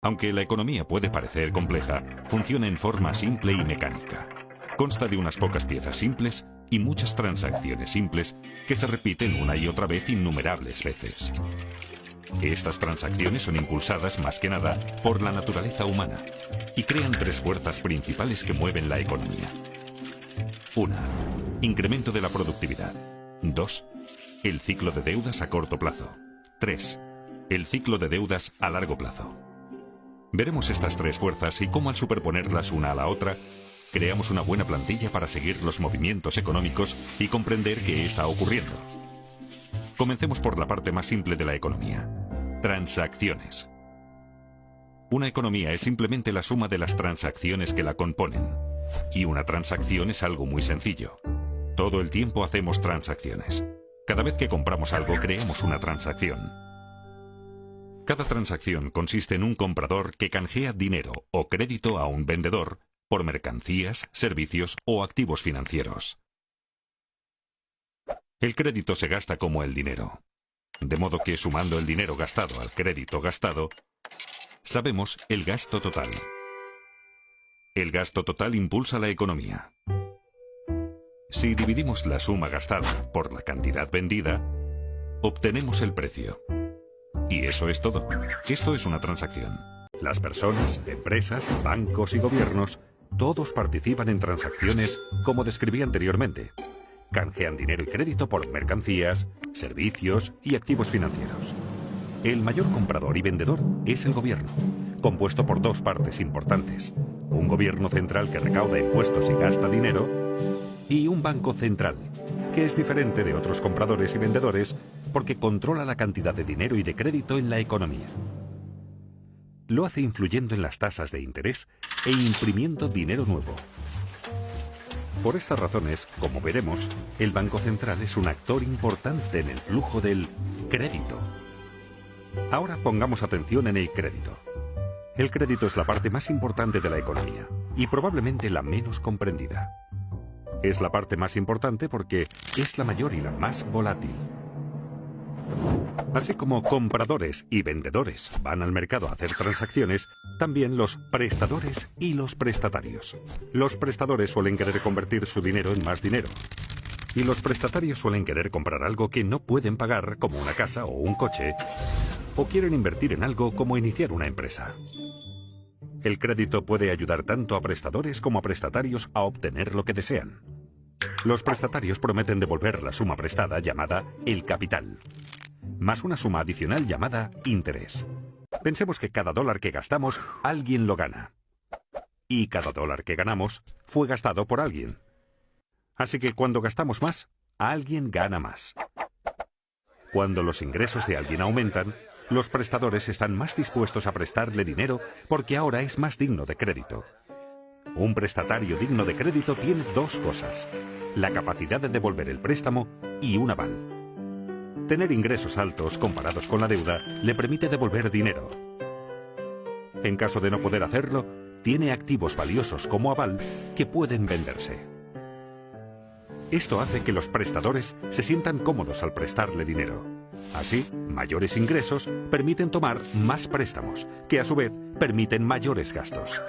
Aunque la economía puede parecer compleja, funciona en forma simple y mecánica. Consta de unas pocas piezas simples y muchas transacciones simples que se repiten una y otra vez innumerables veces. Estas transacciones son impulsadas más que nada por la naturaleza humana y crean tres fuerzas principales que mueven la economía. 1. Incremento de la productividad. 2. El ciclo de deudas a corto plazo. 3. El ciclo de deudas a largo plazo. Veremos estas tres fuerzas y cómo al superponerlas una a la otra, creamos una buena plantilla para seguir los movimientos económicos y comprender qué está ocurriendo. Comencemos por la parte más simple de la economía. Transacciones. Una economía es simplemente la suma de las transacciones que la componen. Y una transacción es algo muy sencillo. Todo el tiempo hacemos transacciones. Cada vez que compramos algo, creamos una transacción. Cada transacción consiste en un comprador que canjea dinero o crédito a un vendedor por mercancías, servicios o activos financieros. El crédito se gasta como el dinero. De modo que sumando el dinero gastado al crédito gastado, sabemos el gasto total. El gasto total impulsa la economía. Si dividimos la suma gastada por la cantidad vendida, obtenemos el precio. Y eso es todo. Esto es una transacción. Las personas, empresas, bancos y gobiernos, todos participan en transacciones como describí anteriormente. Canjean dinero y crédito por mercancías, servicios y activos financieros. El mayor comprador y vendedor es el gobierno, compuesto por dos partes importantes. Un gobierno central que recauda impuestos y gasta dinero, y un banco central, que es diferente de otros compradores y vendedores porque controla la cantidad de dinero y de crédito en la economía. Lo hace influyendo en las tasas de interés e imprimiendo dinero nuevo. Por estas razones, como veremos, el Banco Central es un actor importante en el flujo del crédito. Ahora pongamos atención en el crédito. El crédito es la parte más importante de la economía y probablemente la menos comprendida. Es la parte más importante porque es la mayor y la más volátil. Así como compradores y vendedores van al mercado a hacer transacciones, también los prestadores y los prestatarios. Los prestadores suelen querer convertir su dinero en más dinero. Y los prestatarios suelen querer comprar algo que no pueden pagar, como una casa o un coche, o quieren invertir en algo como iniciar una empresa. El crédito puede ayudar tanto a prestadores como a prestatarios a obtener lo que desean. Los prestatarios prometen devolver la suma prestada llamada el capital, más una suma adicional llamada interés. Pensemos que cada dólar que gastamos, alguien lo gana. Y cada dólar que ganamos fue gastado por alguien. Así que cuando gastamos más, alguien gana más. Cuando los ingresos de alguien aumentan, los prestadores están más dispuestos a prestarle dinero porque ahora es más digno de crédito. Un prestatario digno de crédito tiene dos cosas: la capacidad de devolver el préstamo y un aval. Tener ingresos altos comparados con la deuda le permite devolver dinero. En caso de no poder hacerlo, tiene activos valiosos como aval que pueden venderse. Esto hace que los prestadores se sientan cómodos al prestarle dinero. Así, mayores ingresos permiten tomar más préstamos, que a su vez permiten mayores gastos.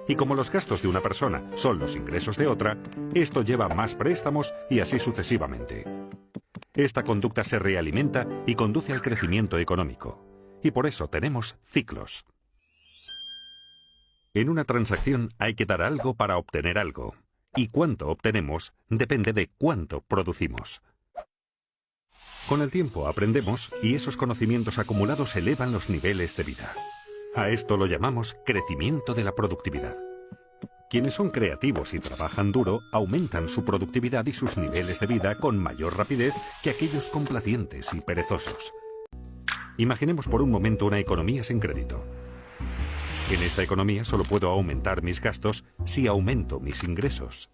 Y como los gastos de una persona son los ingresos de otra, esto lleva a más préstamos y así sucesivamente. Esta conducta se realimenta y conduce al crecimiento económico. Y por eso tenemos ciclos. En una transacción hay que dar algo para obtener algo. Y cuánto obtenemos depende de cuánto producimos. Con el tiempo aprendemos y esos conocimientos acumulados elevan los niveles de vida. A esto lo llamamos crecimiento de la productividad. Quienes son creativos y trabajan duro aumentan su productividad y sus niveles de vida con mayor rapidez que aquellos complacientes y perezosos. Imaginemos por un momento una economía sin crédito. En esta economía solo puedo aumentar mis gastos si aumento mis ingresos,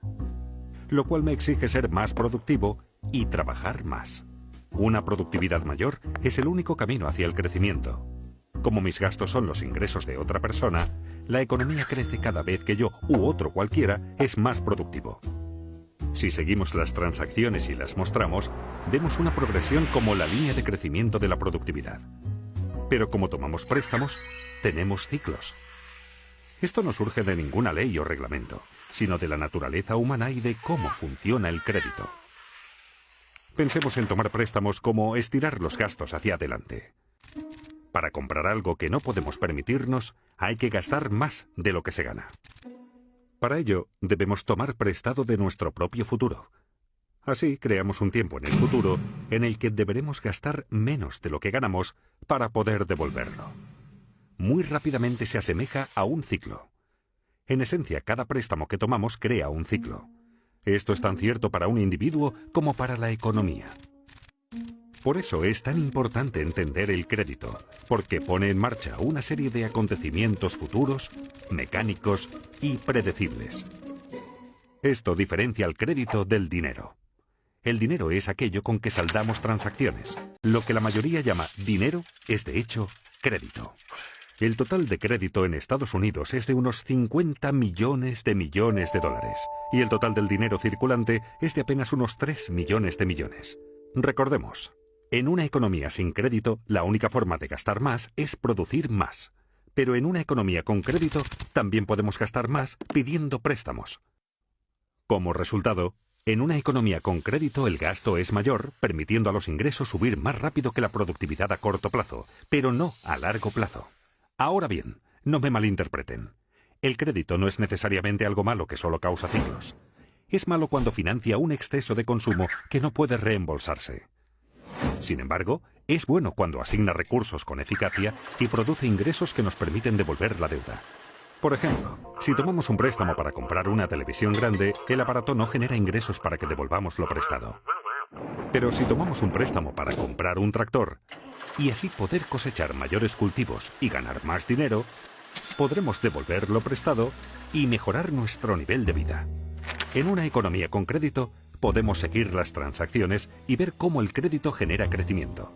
lo cual me exige ser más productivo y trabajar más. Una productividad mayor es el único camino hacia el crecimiento. Como mis gastos son los ingresos de otra persona, la economía crece cada vez que yo u otro cualquiera es más productivo. Si seguimos las transacciones y las mostramos, vemos una progresión como la línea de crecimiento de la productividad. Pero como tomamos préstamos, tenemos ciclos. Esto no surge de ninguna ley o reglamento, sino de la naturaleza humana y de cómo funciona el crédito. Pensemos en tomar préstamos como estirar los gastos hacia adelante. Para comprar algo que no podemos permitirnos, hay que gastar más de lo que se gana. Para ello, debemos tomar prestado de nuestro propio futuro. Así creamos un tiempo en el futuro en el que deberemos gastar menos de lo que ganamos para poder devolverlo. Muy rápidamente se asemeja a un ciclo. En esencia, cada préstamo que tomamos crea un ciclo. Esto es tan cierto para un individuo como para la economía. Por eso es tan importante entender el crédito, porque pone en marcha una serie de acontecimientos futuros, mecánicos y predecibles. Esto diferencia al crédito del dinero. El dinero es aquello con que saldamos transacciones. Lo que la mayoría llama dinero es, de hecho, crédito. El total de crédito en Estados Unidos es de unos 50 millones de dólares, y el total del dinero circulante es de apenas unos 3 millones de millones. Recordemos, en una economía sin crédito, la única forma de gastar más es producir más. Pero en una economía con crédito, también podemos gastar más pidiendo préstamos. Como resultado, en una economía con crédito el gasto es mayor, permitiendo a los ingresos subir más rápido que la productividad a corto plazo, pero no a largo plazo. Ahora bien, no me malinterpreten. El crédito no es necesariamente algo malo que solo causa ciclos. Es malo cuando financia un exceso de consumo que no puede reembolsarse. Sin embargo, es bueno cuando asigna recursos con eficacia y produce ingresos que nos permiten devolver la deuda. Por ejemplo, si tomamos un préstamo para comprar una televisión grande, el aparato no genera ingresos para que devolvamos lo prestado. Pero si tomamos un préstamo para comprar un tractor, y así poder cosechar mayores cultivos y ganar más dinero, podremos devolver lo prestado y mejorar nuestro nivel de vida. En una economía con crédito, podemos seguir las transacciones y ver cómo el crédito genera crecimiento.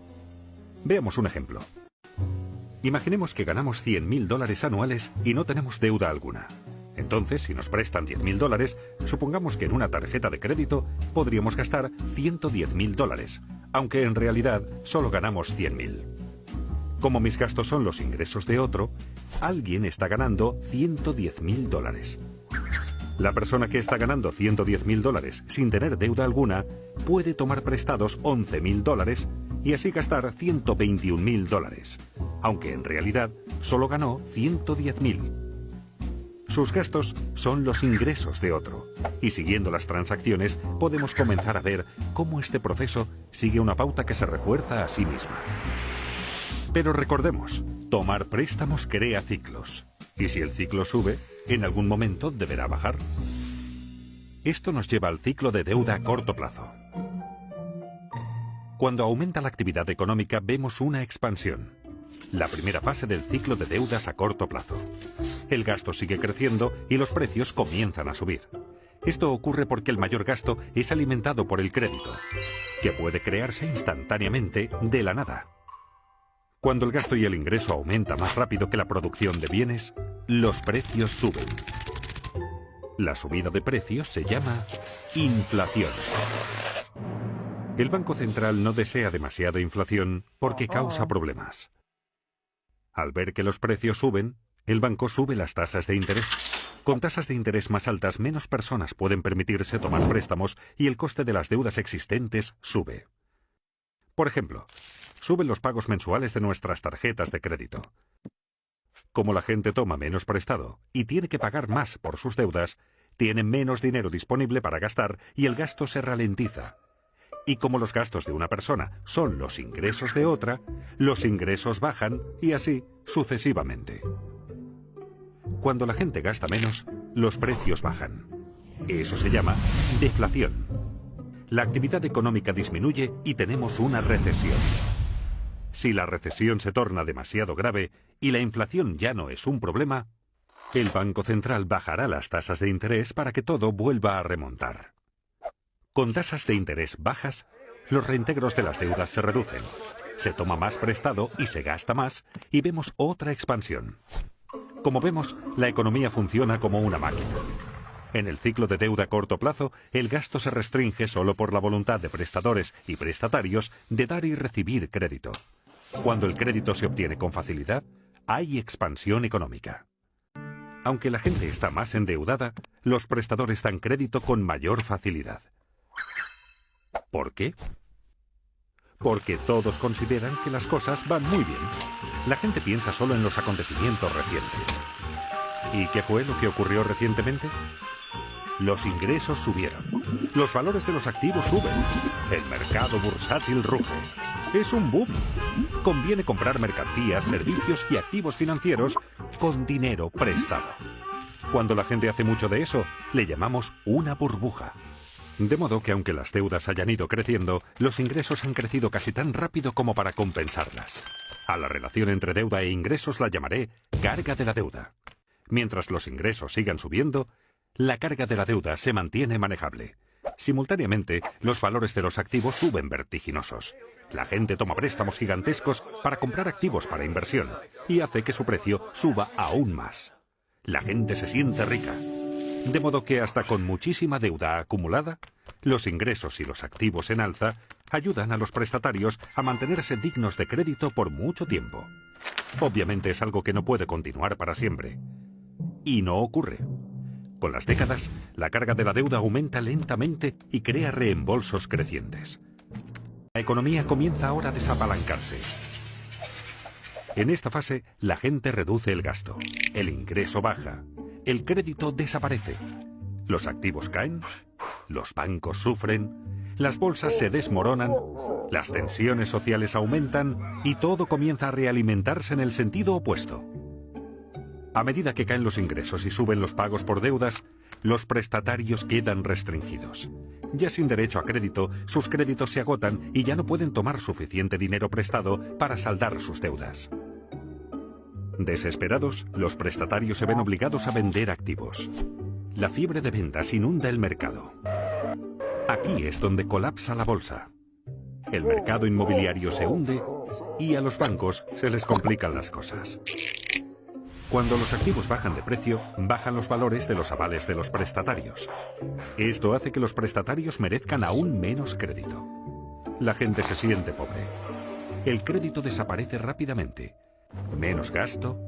Veamos un ejemplo. Imaginemos que ganamos $100.000 anuales y no tenemos deuda alguna. Entonces, si nos prestan $10.000, supongamos que en una tarjeta de crédito podríamos gastar $110.000, aunque en realidad solo ganamos $100.000. Como mis gastos son los ingresos de otro, alguien está ganando $110.000. La persona que está ganando $110.000 sin tener deuda alguna puede tomar prestados $11.000 y así gastar $121.000, aunque en realidad solo ganó $110.000. Sus gastos son los ingresos de otro, y siguiendo las transacciones podemos comenzar a ver cómo este proceso sigue una pauta que se refuerza a sí misma. Pero recordemos, tomar préstamos crea ciclos, y si el ciclo sube, en algún momento deberá bajar. Esto nos lleva al ciclo de deuda a corto plazo. Cuando aumenta la actividad económica vemos una expansión, la primera fase del ciclo de deudas a corto plazo. El gasto sigue creciendo y los precios comienzan a subir. Esto ocurre porque el mayor gasto es alimentado por el crédito, que puede crearse instantáneamente de la nada. Cuando el gasto y el ingreso aumenta más rápido que la producción de bienes, los precios suben. La subida de precios se llama inflación. El Banco Central no desea demasiada inflación porque causa problemas. Al ver que los precios suben, el banco sube las tasas de interés. Con tasas de interés más altas, menos personas pueden permitirse tomar préstamos y el coste de las deudas existentes sube. Por ejemplo, suben los pagos mensuales de nuestras tarjetas de crédito. Como la gente toma menos prestado y tiene que pagar más por sus deudas, tiene menos dinero disponible para gastar y el gasto se ralentiza. Y como los gastos de una persona son los ingresos de otra, los ingresos bajan y así sucesivamente. Cuando la gente gasta menos, los precios bajan. Eso se llama deflación. La actividad económica disminuye y tenemos una recesión. Si la recesión se torna demasiado grave y la inflación ya no es un problema, el Banco Central bajará las tasas de interés para que todo vuelva a remontar. Con tasas de interés bajas, los reintegros de las deudas se reducen, se toma más prestado y se gasta más, y vemos otra expansión. Como vemos, la economía funciona como una máquina. En el ciclo de deuda a corto plazo, el gasto se restringe solo por la voluntad de prestadores y prestatarios de dar y recibir crédito. Cuando el crédito se obtiene con facilidad, hay expansión económica. Aunque la gente está más endeudada, los prestadores dan crédito con mayor facilidad. ¿Por qué? Porque todos consideran que las cosas van muy bien. La gente piensa solo en los acontecimientos recientes. ¿Y qué fue lo que ocurrió recientemente? Los ingresos subieron. Los valores de los activos suben. El mercado bursátil ruge. Es un boom. Conviene comprar mercancías, servicios y activos financieros con dinero prestado. Cuando la gente hace mucho de eso, le llamamos una burbuja. De modo que aunque las deudas hayan ido creciendo, los ingresos han crecido casi tan rápido como para compensarlas. A la relación entre deuda e ingresos la llamaré carga de la deuda. Mientras los ingresos sigan subiendo, la carga de la deuda se mantiene manejable. Simultáneamente, los valores de los activos suben vertiginosos. La gente toma préstamos gigantescos para comprar activos para inversión y hace que su precio suba aún más. La gente se siente rica. De modo que hasta con muchísima deuda acumulada, los ingresos y los activos en alza ayudan a los prestatarios a mantenerse dignos de crédito por mucho tiempo. Obviamente es algo que no puede continuar para siempre. Y no ocurre. Con las décadas, la carga de la deuda aumenta lentamente y crea reembolsos crecientes. La economía comienza ahora a desapalancarse. En esta fase, la gente reduce el gasto, el ingreso baja, el crédito desaparece, los activos caen, los bancos sufren, las bolsas se desmoronan, las tensiones sociales aumentan y todo comienza a realimentarse en el sentido opuesto. A medida que caen los ingresos y suben los pagos por deudas, los prestatarios quedan restringidos. Ya sin derecho a crédito, sus créditos se agotan y ya no pueden tomar suficiente dinero prestado para saldar sus deudas. Desesperados, los prestatarios se ven obligados a vender activos. La fiebre de ventas inunda el mercado. Aquí es donde colapsa la bolsa. El mercado inmobiliario se hunde y a los bancos se les complican las cosas. Cuando los activos bajan de precio, bajan los valores de los avales de los prestatarios. Esto hace que los prestatarios merezcan aún menos crédito. La gente se siente pobre. El crédito desaparece rápidamente. Menos gasto,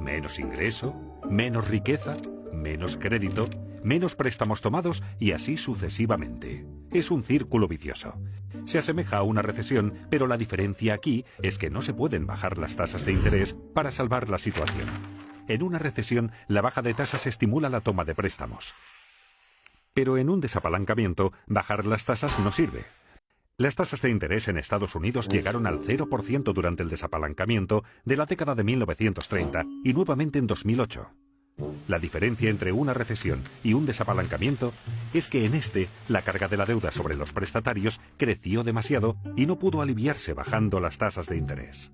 menos ingreso, menos riqueza, menos crédito, menos préstamos tomados y así sucesivamente. Es un círculo vicioso. Se asemeja a una recesión, pero la diferencia aquí es que no se pueden bajar las tasas de interés para salvar la situación. En una recesión, la baja de tasas estimula la toma de préstamos. Pero en un desapalancamiento, bajar las tasas no sirve. Las tasas de interés en Estados Unidos llegaron al 0% durante el desapalancamiento de la década de 1930 y nuevamente en 2008. La diferencia entre una recesión y un desapalancamiento es que en este, la carga de la deuda sobre los prestatarios creció demasiado y no pudo aliviarse bajando las tasas de interés.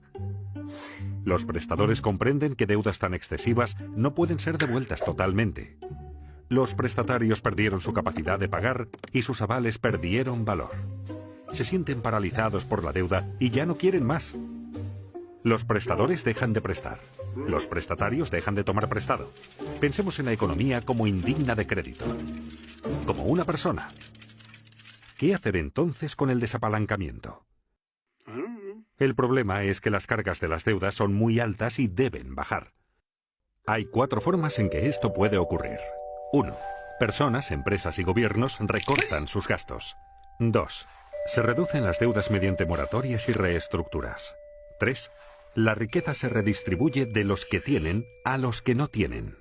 Los prestadores comprenden que deudas tan excesivas no pueden ser devueltas totalmente. Los prestatarios perdieron su capacidad de pagar y sus avales perdieron valor. Se sienten paralizados por la deuda y ya no quieren más. Los prestadores dejan de prestar. Los prestatarios dejan de tomar prestado. Pensemos en la economía como indigna de crédito. Como una persona. ¿Qué hacer entonces con el desapalancamiento? El problema es que las cargas de las deudas son muy altas y deben bajar. Hay 4 formas en que esto puede ocurrir. 1. Personas, empresas y gobiernos recortan sus gastos. 2. Se reducen las deudas mediante moratorias y reestructuras. 3. La riqueza se redistribuye de los que tienen a los que no tienen.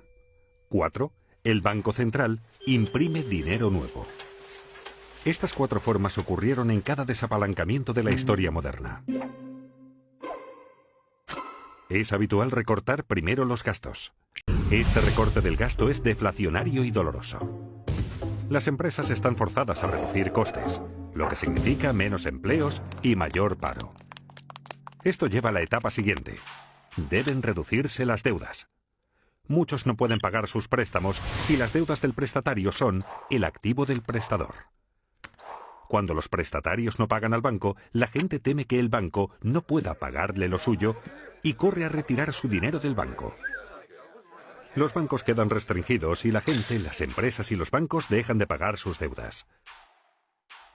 4. El Banco Central imprime dinero nuevo. Estas 4 formas ocurrieron en cada desapalancamiento de la historia moderna. Es habitual recortar primero los gastos. Este recorte del gasto es deflacionario y doloroso. Las empresas están forzadas a reducir costes, lo que significa menos empleos y mayor paro. Esto lleva a la etapa siguiente. Deben reducirse las deudas. Muchos no pueden pagar sus préstamos y las deudas del prestatario son el activo del prestador. Cuando los prestatarios no pagan al banco, la gente teme que el banco no pueda pagarle lo suyo y corre a retirar su dinero del banco. Los bancos quedan restringidos y la gente, las empresas y los bancos dejan de pagar sus deudas.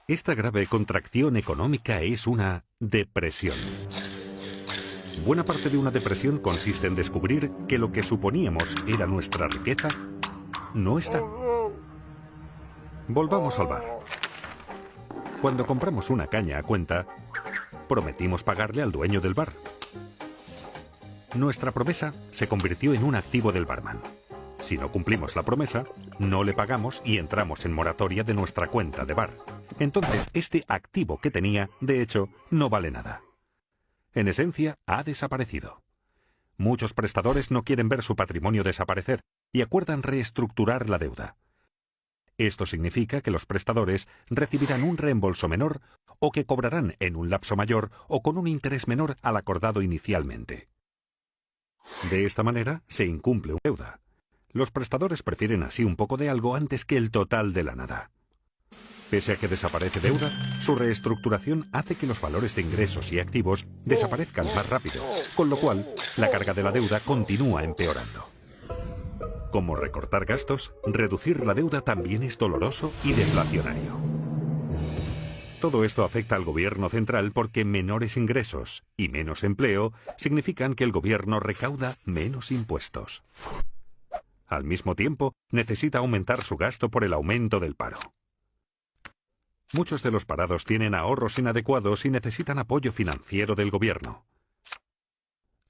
Esta grave contracción económica es una depresión. Buena parte de una depresión consiste en descubrir que lo que suponíamos era nuestra riqueza no está. Volvamos al bar. Cuando compramos una caña a cuenta, prometimos pagarle al dueño del bar. Nuestra promesa se convirtió en un activo del barman. Si no cumplimos la promesa, no le pagamos y entramos en moratoria de nuestra cuenta de bar. Entonces, este activo que tenía, de hecho, no vale nada. En esencia, ha desaparecido. Muchos prestadores no quieren ver su patrimonio desaparecer y acuerdan reestructurar la deuda. Esto significa que los prestadores recibirán un reembolso menor o que cobrarán en un lapso mayor o con un interés menor al acordado inicialmente. De esta manera, se incumple una deuda. Los prestadores prefieren así un poco de algo antes que el total de la nada. Pese a que desaparece deuda, su reestructuración hace que los valores de ingresos y activos desaparezcan más rápido, con lo cual la carga de la deuda continúa empeorando. Como recortar gastos, reducir la deuda también es doloroso y deflacionario. Todo esto afecta al gobierno central porque menores ingresos y menos empleo significan que el gobierno recauda menos impuestos. Al mismo tiempo, necesita aumentar su gasto por el aumento del paro. Muchos de los parados tienen ahorros inadecuados y necesitan apoyo financiero del gobierno.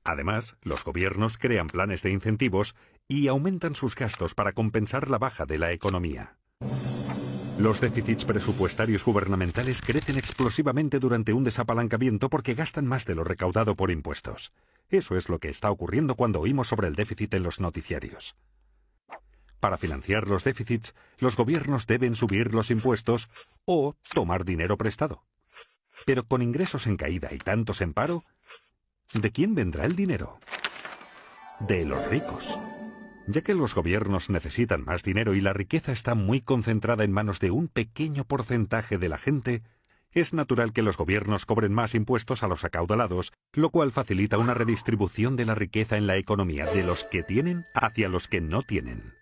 Además, los gobiernos crean planes de incentivos y aumentan sus gastos para compensar la baja de la economía. Los déficits presupuestarios gubernamentales crecen explosivamente durante un desapalancamiento porque gastan más de lo recaudado por impuestos. Eso es lo que está ocurriendo cuando oímos sobre el déficit en los noticiarios. Para financiar los déficits, los gobiernos deben subir los impuestos o tomar dinero prestado. Pero con ingresos en caída y tantos en paro, ¿de quién vendrá el dinero? De los ricos. Ya que los gobiernos necesitan más dinero y la riqueza está muy concentrada en manos de un pequeño porcentaje de la gente, es natural que los gobiernos cobren más impuestos a los acaudalados, lo cual facilita una redistribución de la riqueza en la economía de los que tienen hacia los que no tienen.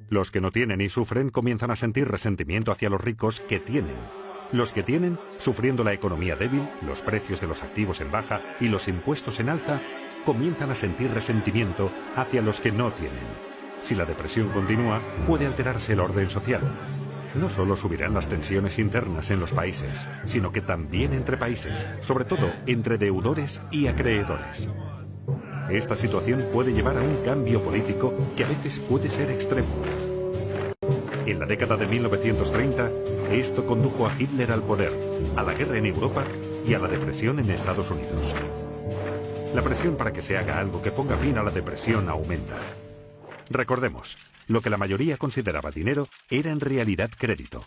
Los que no tienen y sufren comienzan a sentir resentimiento hacia los ricos que tienen. Los que tienen, sufriendo la economía débil, los precios de los activos en baja y los impuestos en alza, comienzan a sentir resentimiento hacia los que no tienen. Si la depresión continúa, puede alterarse el orden social. No solo subirán las tensiones internas en los países, sino que también entre países, sobre todo entre deudores y acreedores. Esta situación puede llevar a un cambio político que a veces puede ser extremo. En la década de 1930, esto condujo a Hitler al poder, a la guerra en Europa y a la depresión en Estados Unidos. La presión para que se haga algo que ponga fin a la depresión aumenta. Recordemos, lo que la mayoría consideraba dinero era en realidad crédito.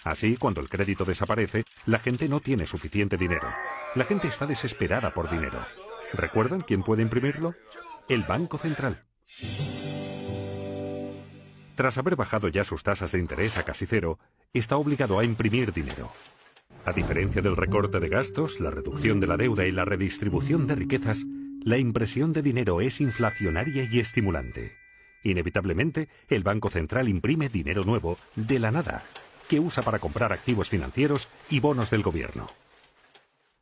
Así, cuando el crédito desaparece, la gente no tiene suficiente dinero. La gente está desesperada por dinero. ¿Recuerdan quién puede imprimirlo? El Banco Central. Tras haber bajado ya sus tasas de interés a casi cero, está obligado a imprimir dinero. A diferencia del recorte de gastos, la reducción de la deuda y la redistribución de riquezas, la impresión de dinero es inflacionaria y estimulante. Inevitablemente, el Banco Central imprime dinero nuevo, de la nada, que usa para comprar activos financieros y bonos del gobierno.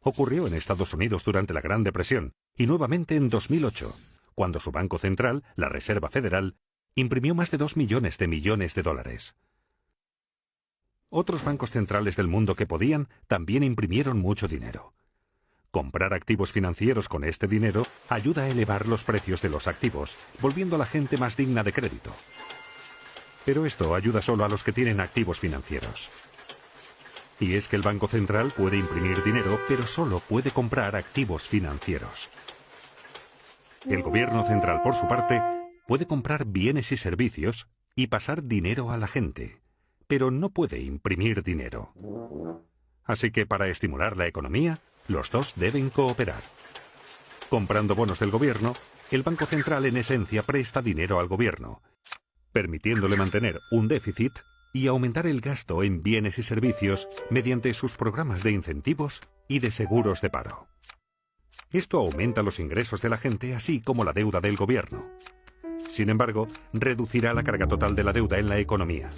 Ocurrió en Estados Unidos durante la Gran Depresión y nuevamente en 2008, cuando su Banco Central, la Reserva Federal, imprimió más de 2 millones de dólares. Otros bancos centrales del mundo que podían también imprimieron mucho dinero. Comprar activos financieros con este dinero ayuda a elevar los precios de los activos, volviendo a la gente más digna de crédito. Pero esto ayuda solo a los que tienen activos financieros. Y es que el Banco Central puede imprimir dinero, pero solo puede comprar activos financieros. El Gobierno Central, por su parte, puede comprar bienes y servicios y pasar dinero a la gente, pero no puede imprimir dinero. Así que para estimular la economía, los dos deben cooperar. Comprando bonos del gobierno, el Banco Central en esencia presta dinero al gobierno, permitiéndole mantener un déficit y aumentar el gasto en bienes y servicios mediante sus programas de incentivos y de seguros de paro. Esto aumenta los ingresos de la gente, así como la deuda del gobierno. Sin embargo, reducirá la carga total de la deuda en la economía.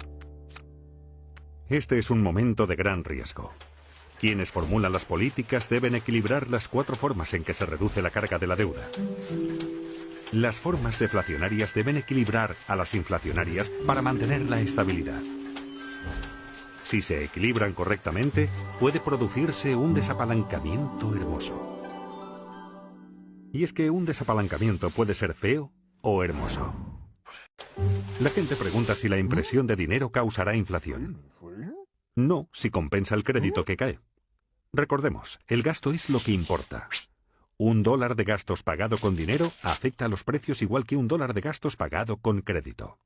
Este es un momento de gran riesgo. Quienes formulan las políticas deben equilibrar las 4 formas en que se reduce la carga de la deuda. Las formas deflacionarias deben equilibrar a las inflacionarias para mantener la estabilidad. Si se equilibran correctamente, puede producirse un desapalancamiento hermoso. Y es que un desapalancamiento puede ser feo o hermoso. La gente pregunta si la impresión de dinero causará inflación. No, si compensa el crédito que cae. Recordemos, el gasto es lo que importa. $1 de gastos pagado con dinero afecta a los precios igual que $1 de gastos pagado con crédito.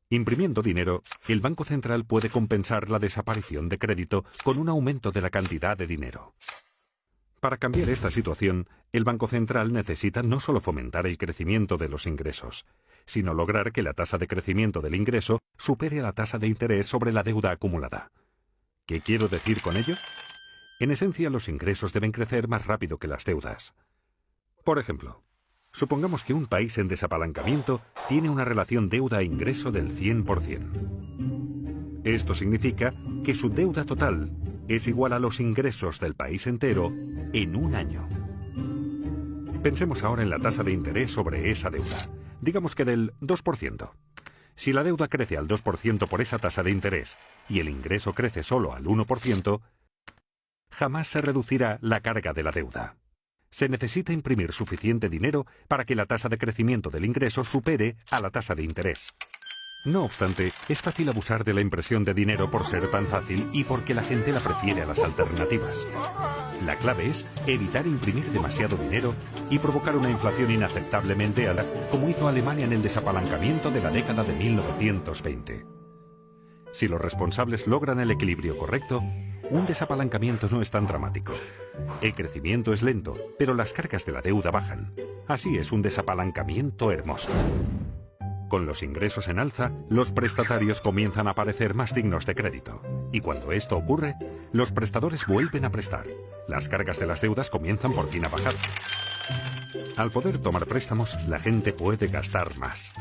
Imprimiendo dinero, el Banco Central puede compensar la desaparición de crédito con un aumento de la cantidad de dinero. Para cambiar esta situación, el Banco Central necesita no solo fomentar el crecimiento de los ingresos, sino lograr que la tasa de crecimiento del ingreso supere la tasa de interés sobre la deuda acumulada. ¿Qué quiero decir con ello? En esencia, los ingresos deben crecer más rápido que las deudas. Por ejemplo, supongamos que un país en desapalancamiento tiene una relación deuda-ingreso del 100%. Esto significa que su deuda total es igual a los ingresos del país entero en un año. Pensemos ahora en la tasa de interés sobre esa deuda, digamos que del 2%. Si la deuda crece al 2% por esa tasa de interés y el ingreso crece solo al 1%, jamás se reducirá la carga de la deuda. Se necesita imprimir suficiente dinero para que la tasa de crecimiento del ingreso supere a la tasa de interés. No obstante, es fácil abusar de la impresión de dinero por ser tan fácil y porque la gente la prefiere a las alternativas. La clave es evitar imprimir demasiado dinero y provocar una inflación inaceptablemente alta, como hizo Alemania en el desapalancamiento de la década de 1920. Si los responsables logran el equilibrio correcto, un desapalancamiento no es tan dramático. El crecimiento es lento, pero las cargas de la deuda bajan. Así es un desapalancamiento hermoso. Con los ingresos en alza, los prestatarios comienzan a parecer más dignos de crédito. Y cuando esto ocurre, los prestadores vuelven a prestar. Las cargas de las deudas comienzan por fin a bajar. Al poder tomar préstamos, la gente puede gastar más.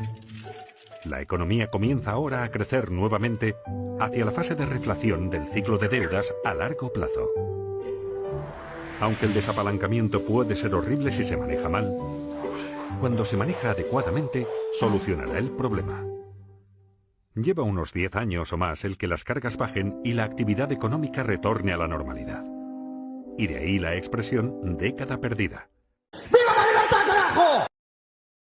La economía comienza ahora a crecer nuevamente hacia la fase de reflación del ciclo de deudas a largo plazo. Aunque el desapalancamiento puede ser horrible si se maneja mal, cuando se maneja adecuadamente, solucionará el problema. Lleva unos 10 años o más el que las cargas bajen y la actividad económica retorne a la normalidad. Y de ahí la expresión década perdida. ¡Viva la libertad, carajo!